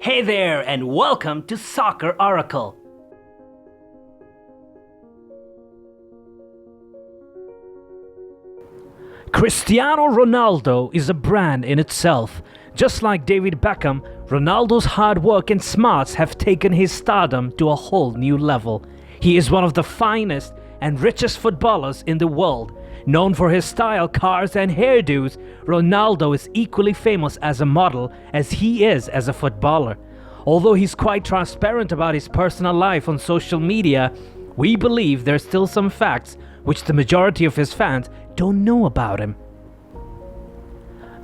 Hey there, and welcome to Soccer Oracle. Cristiano Ronaldo is a brand in itself. Just like David Beckham, Ronaldo's hard work and smarts have taken his stardom to a whole new level. He is one of the finest and richest footballers in the world. Known for his style, cars and hairdos, Ronaldo is equally famous as a model as he is as a footballer. Although he's quite transparent about his personal life on social media, we believe there's still some facts which the majority of his fans don't know about him.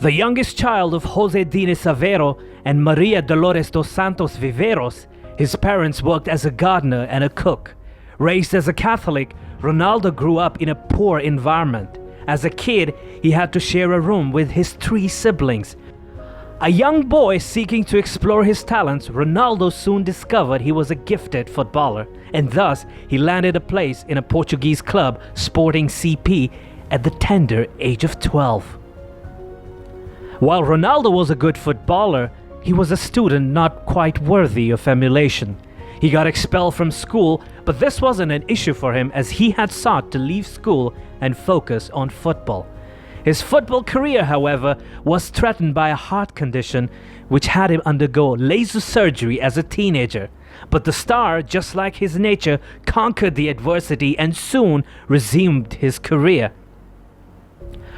The youngest child of Jose Dines Aveiro and Maria Dolores dos Santos Viveros, his parents worked as a gardener and a cook. Raised as a Catholic, Ronaldo grew up in a poor environment. As a kid, he had to share a room with his 3 siblings. A young boy seeking to explore his talents, Ronaldo soon discovered he was a gifted footballer, and thus he landed a place in a Portuguese club, Sporting CP, at the tender age of 12. While Ronaldo was a good footballer, he was a student not quite worthy of emulation. He got expelled from school, but this wasn't an issue for him as he had sought to leave school and focus on football. His football career, however, was threatened by a heart condition which had him undergo laser surgery as a teenager. But the star, just like his nature, conquered the adversity and soon resumed his career.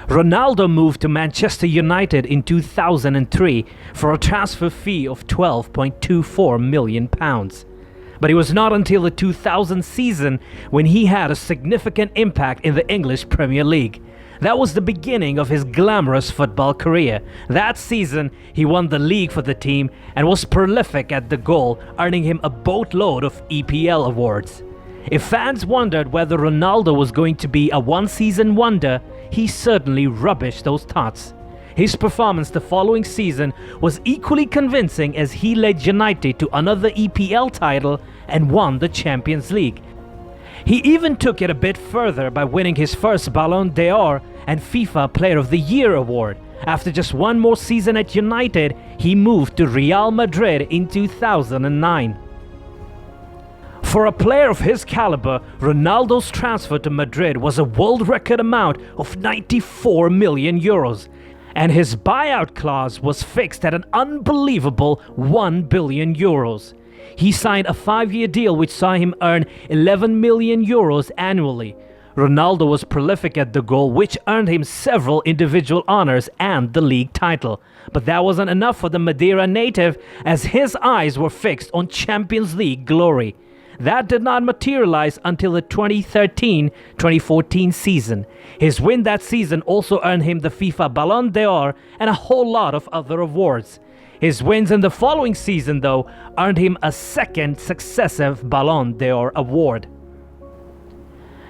Ronaldo moved to Manchester United in 2003 for a transfer fee of £12.24 million. But it was not until the 2000 season when he had a significant impact in the English Premier League. That was the beginning of his glamorous football career. That season, he won the league for the team and was prolific at the goal, earning him a boatload of EPL awards. If fans wondered whether Ronaldo was going to be a one-season wonder, he certainly rubbished those thoughts. His performance the following season was equally convincing as he led United to another EPL title and won the Champions League. He even took it a bit further by winning his first Ballon d'Or and FIFA Player of the Year award. After just one more season at United, he moved to Real Madrid in 2009. For a player of his caliber, Ronaldo's transfer to Madrid was a world record amount of €94 million, and his buyout clause was fixed at an unbelievable €1 billion. He signed a 5-year deal which saw him earn €11 million annually. Ronaldo was prolific at the goal, which earned him several individual honors and the league title. But that wasn't enough for the Madeira native, as his eyes were fixed on Champions League glory. That did not materialize until the 2013-2014 season. His win that season also earned him the FIFA Ballon d'Or and a whole lot of other awards. His wins in the following season, though, earned him a second successive Ballon d'Or award.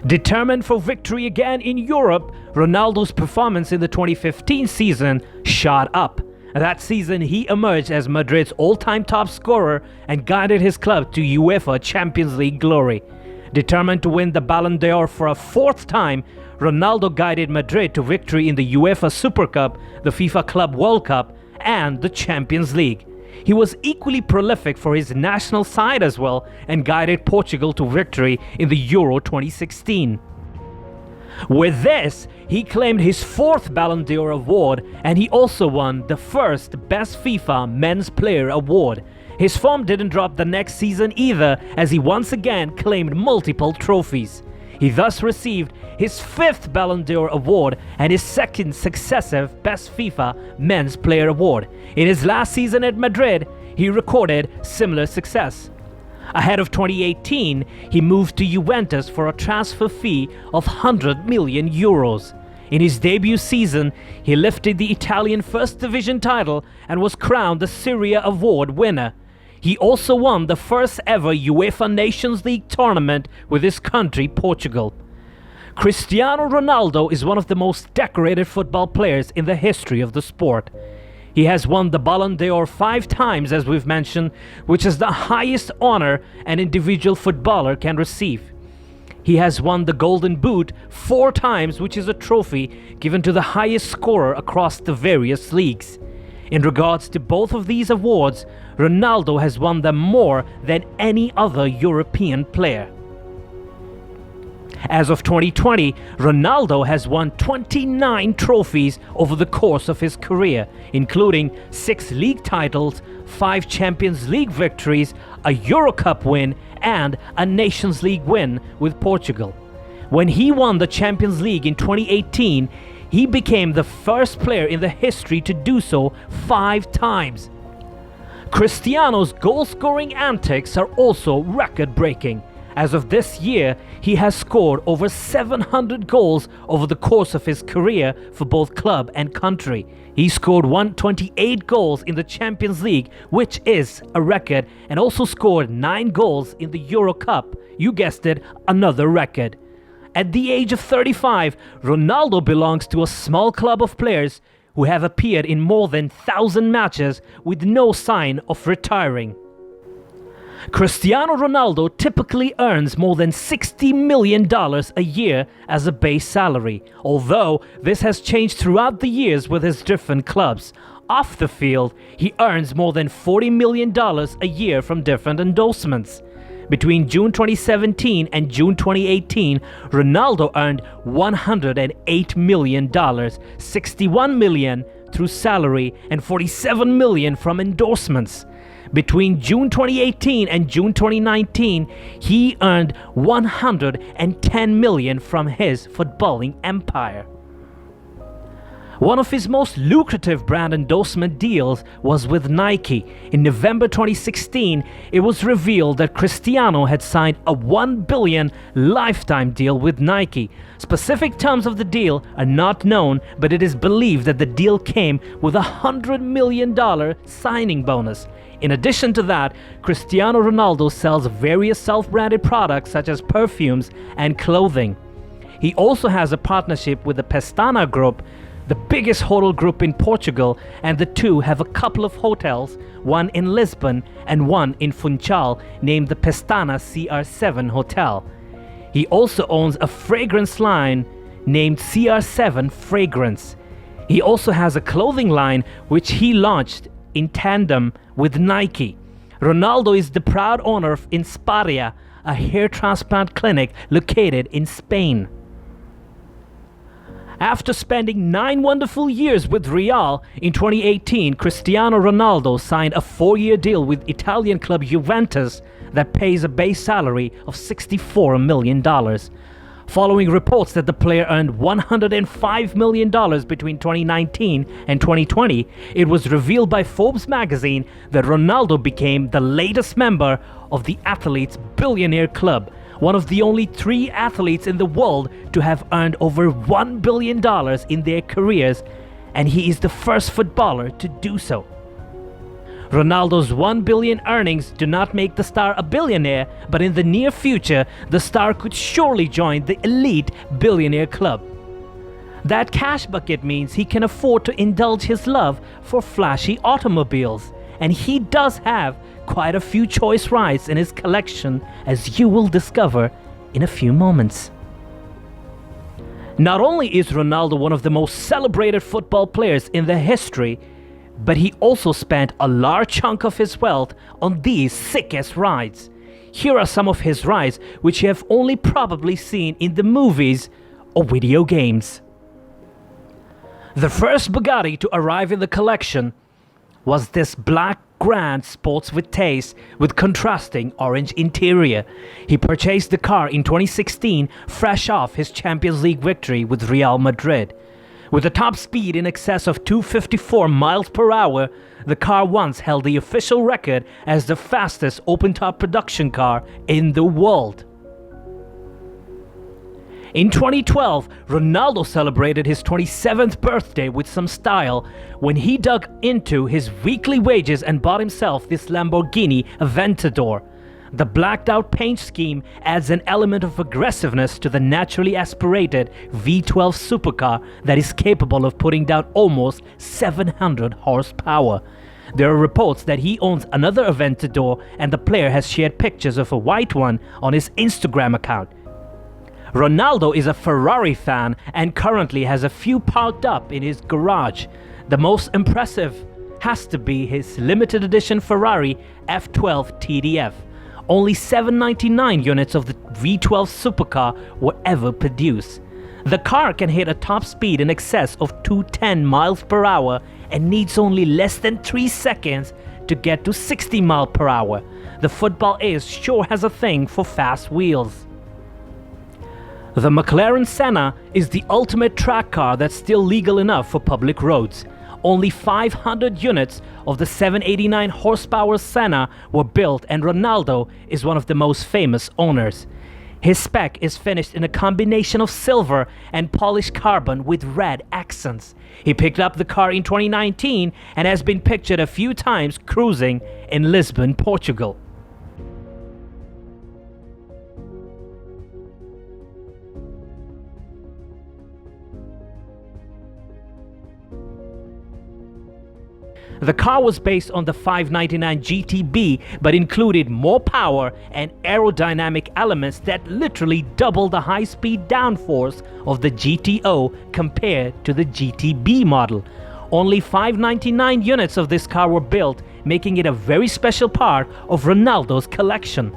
Determined for victory again in Europe, Ronaldo's performance in the 2015 season shot up. That season, he emerged as Madrid's all-time top scorer and guided his club to UEFA Champions League glory. Determined to win the Ballon d'Or for a 4th time, Ronaldo guided Madrid to victory in the UEFA Super Cup, the FIFA Club World Cup, and the Champions League. He was equally prolific for his national side as well and guided Portugal to victory in the Euro 2016. With this, he claimed his 4th Ballon d'Or award, and he also won the first Best FIFA Men's Player award. His form didn't drop the next season either, as he once again claimed multiple trophies. He thus received his 5th Ballon d'Or award and his 2nd successive Best FIFA Men's Player award. In his last season at Madrid, he recorded similar success. Ahead of 2018, he moved to Juventus for a transfer fee of €100 million. In his debut season, he lifted the Italian First Division title and was crowned the Serie A Award winner. He also won the first ever UEFA Nations League tournament with his country, Portugal. Cristiano Ronaldo is one of the most decorated football players in the history of the sport. He has won the Ballon d'Or 5 times, as we've mentioned, which is the highest honor an individual footballer can receive. He has won the Golden Boot 4 times, which is a trophy given to the highest scorer across the various leagues. In regards to both of these awards, Ronaldo has won them more than any other European player. As of 2020, Ronaldo has won 29 trophies over the course of his career, including 6 league titles, 5 Champions League victories, a Euro Cup win, and a Nations League win with Portugal. When he won the Champions League in 2018, he became the first player in the history to do so 5 times. Cristiano's goal-scoring antics are also record-breaking. As of this year, he has scored over 700 goals over the course of his career for both club and country. He scored 128 goals in the Champions League, which is a record, and also scored 9 goals in the Euro Cup. You guessed it, another record. At the age of 35, Ronaldo belongs to a small club of players who have appeared in more than 1,000 matches with no sign of retiring. Cristiano Ronaldo typically earns more than $60 million a year as a base salary, although this has changed throughout the years with his different clubs. Off the field, he earns more than $40 million a year from different endorsements. Between June 2017 and June 2018, Ronaldo earned $108 million, $61 million through salary, and $47 million from endorsements. Between June 2018 and June 2019, he earned $110 million from his footballing empire. One of his most lucrative brand endorsement deals was with Nike. In November 2016, it was revealed that Cristiano had signed a $1 billion lifetime deal with Nike. Specific terms of the deal are not known, but it is believed that the deal came with a $100 million signing bonus. In addition to that, Cristiano Ronaldo sells various self-branded products such as perfumes and clothing. He also has a partnership with the Pestana Group, the biggest hotel group in Portugal, and the two have a couple of hotels, one in Lisbon and one in Funchal, named the Pestana CR7 Hotel. He also owns a fragrance line named CR7 Fragrance. He also has a clothing line which he launched in tandem with Nike. Ronaldo is the proud owner of Insparia, a hair transplant clinic located in Spain. After spending 9 wonderful years with Real, in 2018, Cristiano Ronaldo signed a 4-year deal with Italian club Juventus that pays a base salary of $64 million. Following reports that the player earned $105 million between 2019 and 2020, it was revealed by Forbes magazine that Ronaldo became the latest member of the athletes' billionaire club, one of the only 3 athletes in the world to have earned over $1 billion in their careers, and he is the first footballer to do so. Ronaldo's $1 billion earnings do not make the star a billionaire, but in the near future, the star could surely join the elite billionaire club. That cash bucket means he can afford to indulge his love for flashy automobiles, and he does have quite a few choice rides in his collection, as you will discover in a few moments. Not only is Ronaldo one of the most celebrated football players in the history, but he also spent a large chunk of his wealth on these sickest rides. Here are some of his rides which you have only probably seen in the movies or video games. The first Bugatti to arrive in the collection was this black Grand Sports with taste with contrasting orange interior. He purchased the car in 2016, fresh off his Champions League victory with Real Madrid. With a top speed in excess of 254 miles per hour, the car once held the official record as the fastest open-top production car in the world. In 2012, Ronaldo celebrated his 27th birthday with some style when he dug into his weekly wages and bought himself this Lamborghini Aventador. The blacked-out paint scheme adds an element of aggressiveness to the naturally aspirated V12 supercar that is capable of putting down almost 700 horsepower. There are reports that he owns another Aventador, and the player has shared pictures of a white one on his Instagram account. Ronaldo is a Ferrari fan and currently has a few parked up in his garage. The most impressive has to be his limited edition Ferrari F12 TDF. Only 799 units of the V12 supercar were ever produced. The car can hit a top speed in excess of 210 miles per hour and needs only less than 3 seconds to get to 60 miles per hour. The football ace sure has a thing for fast wheels. The McLaren Senna is the ultimate track car that's still legal enough for public roads. Only 500 units of the 789 horsepower Senna were built, and Ronaldo is one of the most famous owners. His spec is finished in a combination of silver and polished carbon with red accents. He picked up the car in 2019 and has been pictured a few times cruising in Lisbon, Portugal. The car was based on the 599 GTB but included more power and aerodynamic elements that literally doubled the high-speed downforce of the GTO compared to the GTB model. Only 599 units of this car were built, making it a very special part of Ronaldo's collection.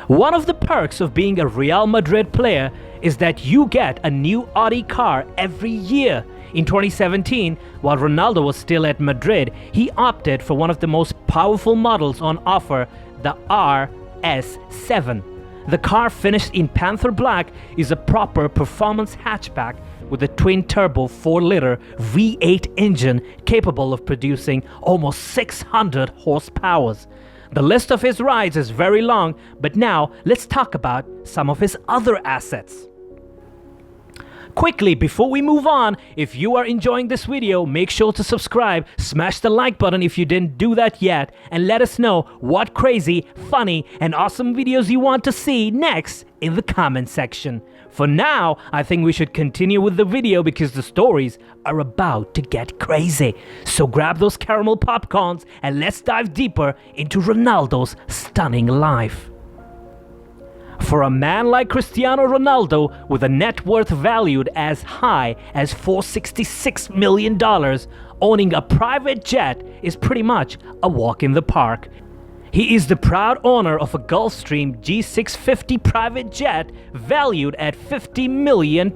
One of the perks of being a Real Madrid player is that you get a new Audi car every year. In 2017, while Ronaldo was still at Madrid, he opted for one of the most powerful models on offer, the RS7. The car, finished in Panther Black, is a proper performance hatchback with a twin-turbo 4-liter V8 engine capable of producing almost 600 horsepower. The list of his rides is very long, but now let's talk about some of his other assets. Quickly, before we move on, if you are enjoying this video, make sure to subscribe, smash the like button if you didn't do that yet, and let us know what crazy, funny, and awesome videos you want to see next in the comment section. For now, I think we should continue with the video because the stories are about to get crazy. So grab those caramel popcorns and let's dive deeper into Ronaldo's stunning life. For a man like Cristiano Ronaldo, with a net worth valued as high as $466 million, owning a private jet is pretty much a walk in the park. He is the proud owner of a Gulfstream G650 private jet valued at £50 million.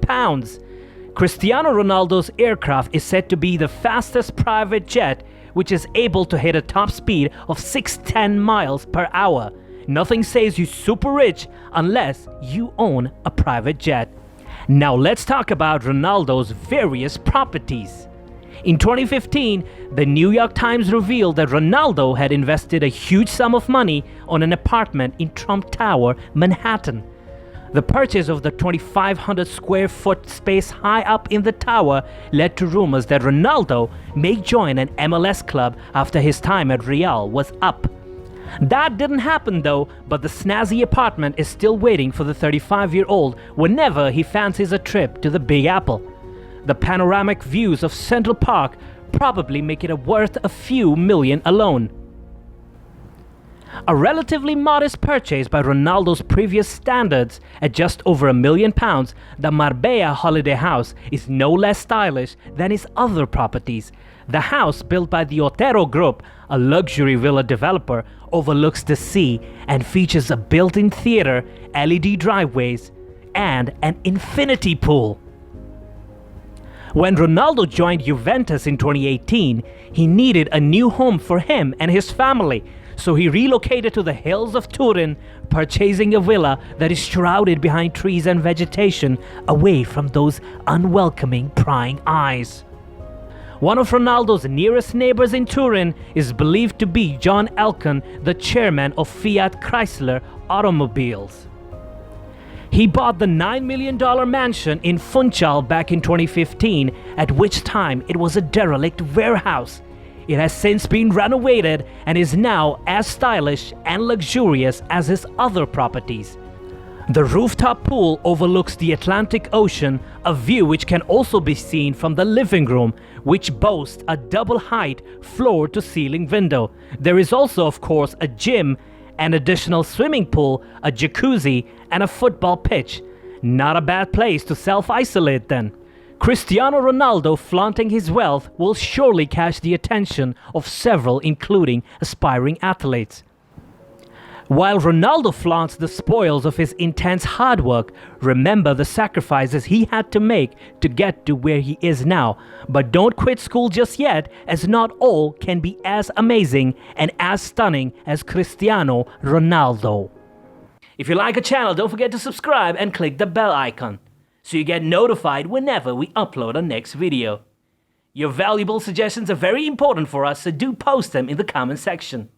Cristiano Ronaldo's aircraft is said to be the fastest private jet, which is able to hit a top speed of 610 miles per hour. Nothing says you're super rich unless you own a private jet. Now let's talk about Ronaldo's various properties. In 2015, the New York Times revealed that Ronaldo had invested a huge sum of money on an apartment in Trump Tower, Manhattan. The purchase of the 2,500 square foot space high up in the tower led to rumors that Ronaldo may join an MLS club after his time at Real was up. That didn't happen though, but the snazzy apartment is still waiting for the 35-year-old whenever he fancies a trip to the Big Apple. The panoramic views of Central Park probably make it worth a few million alone. A relatively modest purchase by Ronaldo's previous standards, at just over £1 million, the Marbella holiday house is no less stylish than his other properties. The house, built by the Otero Group, a luxury villa developer, overlooks the sea and features a built-in theater, LED driveways, and an infinity pool. When Ronaldo joined Juventus in 2018, he needed a new home for him and his family, so he relocated to the hills of Turin, purchasing a villa that is shrouded behind trees and vegetation, away from those unwelcoming prying eyes. One of Ronaldo's nearest neighbors in Turin is believed to be John Elkann, the chairman of Fiat Chrysler Automobiles. He bought the $9 million mansion in Funchal back in 2015, at which time it was a derelict warehouse. It has since been renovated and is now as stylish and luxurious as his other properties. The rooftop pool overlooks the Atlantic Ocean, a view which can also be seen from the living room, which boasts a double-height floor-to-ceiling window. There is also, of course, a gym, an additional swimming pool, a jacuzzi, and a football pitch. Not a bad place to self-isolate then. Cristiano Ronaldo flaunting his wealth will surely catch the attention of several, including aspiring athletes. While Ronaldo flaunts the spoils of his intense hard work, remember the sacrifices he had to make to get to where he is now. But don't quit school just yet, as not all can be as amazing and as stunning as Cristiano Ronaldo. If you like our channel, don't forget to subscribe and click the bell icon so you get notified whenever we upload our next video. Your valuable suggestions are very important for us, so do post them in the comment section.